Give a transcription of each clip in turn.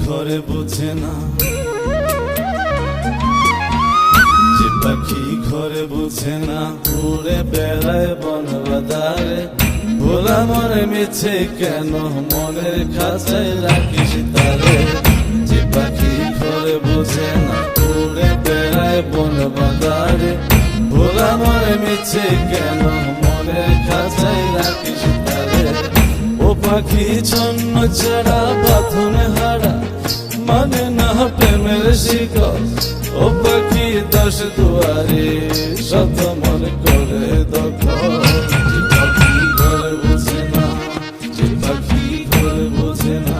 ঘরে বোঝে না, যে পাখি ঘরে বোঝে না, উড়ে বেড়ায় বন বাদারে। ভোলা মনে মিছে কেন মনের খাঁচায় রাখিস তারে। যে পাখি ঘরে বোঝে না, উড়ে বেড়ায় বন বাদারে। ভোলা মনে মিছে কেন মনের খাঁচায় রাখিস তারে। ও পাখি ছন্ন ছাড়া বাঁধনে হারা, মানে না প্রেমের শিকল। ও পাখি দশ দুয়ারে, শত মন করে দখল। যে পাখি ঘরে বোঝে না, যে পাখি ঘরে বোঝে না।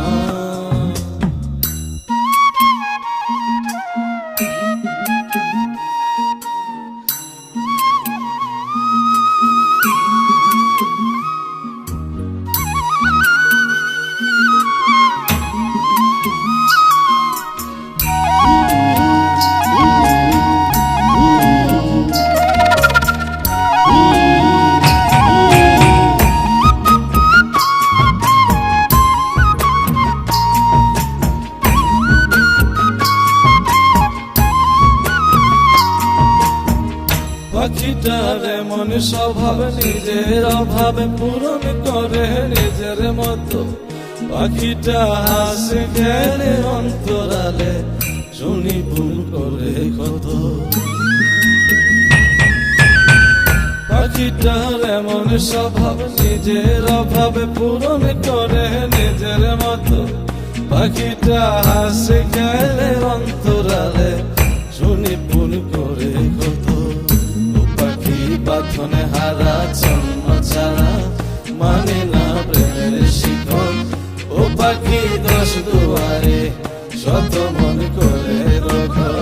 পাখিটার এমন স্বভাব, নিজের অভাবে পূরণ করে নিজের মতো। পাখিটা হাসে গেলে অন্তরালে, শুনি ভুল করে কত। পাখিটার এমন স্বভাব, নিজের অভাবে পূরণ করে নিজের মতো। পাখিটা হাসে গেলে অন্তরালে, শুনি ভুল করে কত। বাঁধনে হারা ছন্ন ছাড়া, মানে না প্রেমের শিকল। ও পাখি দশ দুয়ারে, শত মন করে দখল।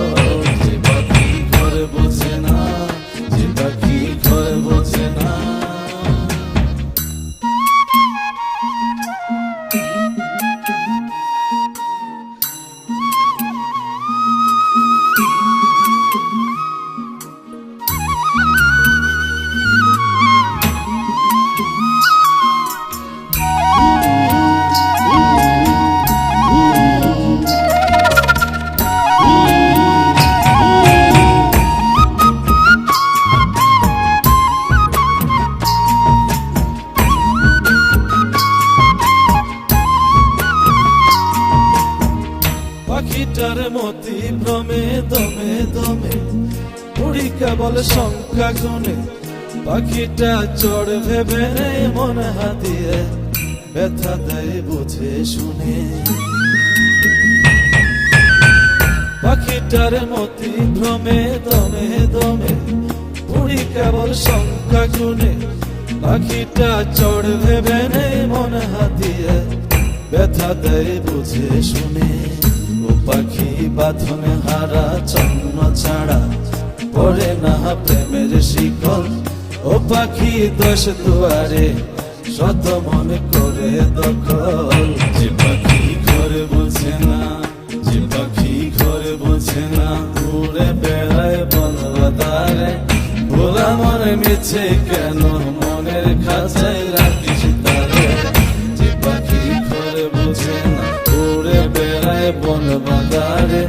যে পাখি ঘরে বোঝে না, যে পাখি ঘরে বোঝে না। পাখিটার মতি ভ্রমে দমে দমে, উড়ি কেবল সংখ্যা গুনে। পাখিটা চড় ভেবে নেই মন হাতিয়ে, ব্যথা দেয় বুঝে শুনে। পাখিটার মতি ভ্রমে দমে দমে, উড়ি কেবল সংখ্যা গুনে। পাখিটা চড় ভেবে নেই মন হাতিয়ে, ব্যথা দেয় বুঝে শুনে। ও পাখি বাঁধনে হারা ছন্ন ছাড়া, পড়ে না প্রেমের শিকল। ও পাখি দশ দুয়ারে, শত মন করে দখল। যে পাখি ঘরে বোঝে না, যে পাখি ঘরে বোঝে না, উড়ে বেড়ায় বন বাদারে। ভোলা মনে মিছে কেন মনের খাঁচায় রাখিস তারে। যে পাখি ঘরে বোঝে না, উড়ে বেড়ায় বন বাদারে।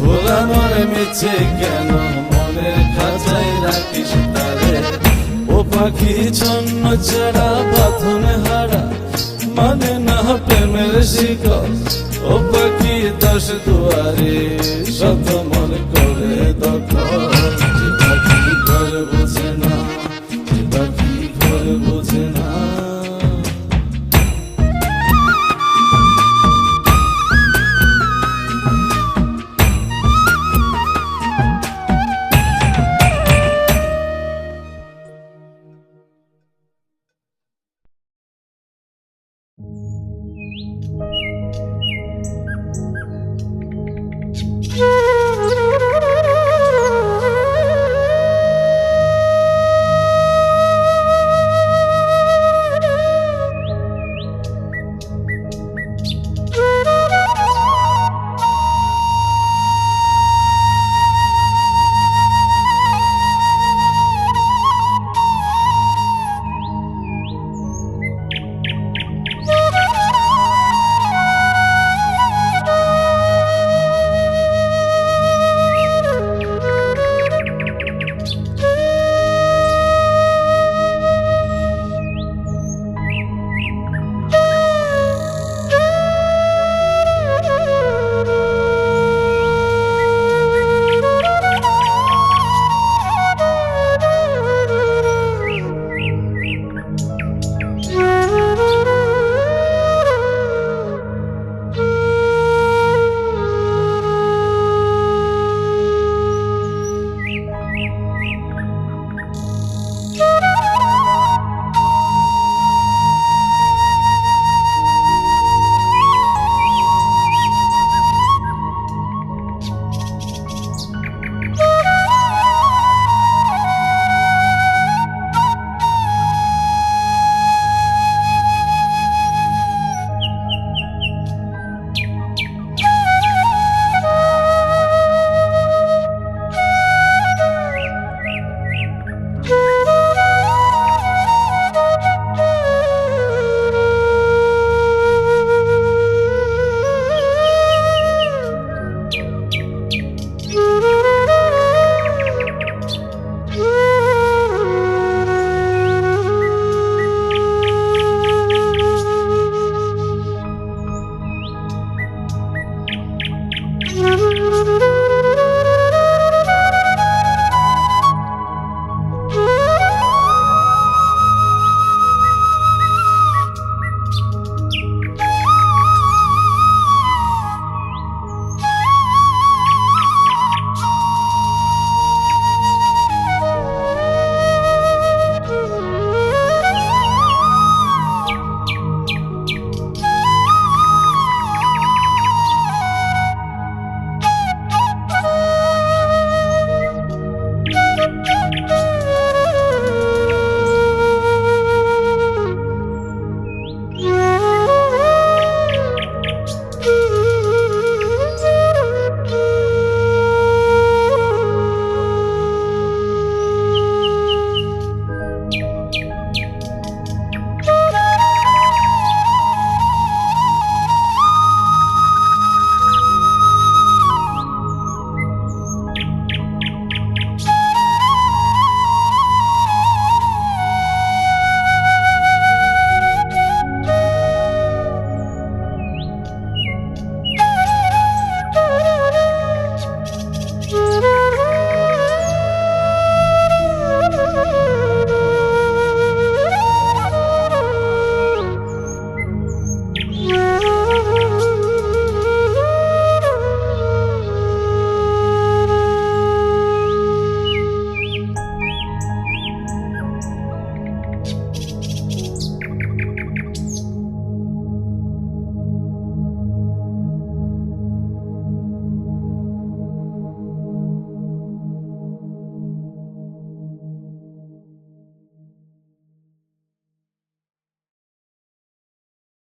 ভোলা মনে মিছে কেন মনের খাঁচায় রাখিস তারে। ও পাখি ছন্ন ছাড়া বাঁধনে হারা, মানে না প্রেমের শিকল। ও পাখি দশ দুয়ারে, শত মন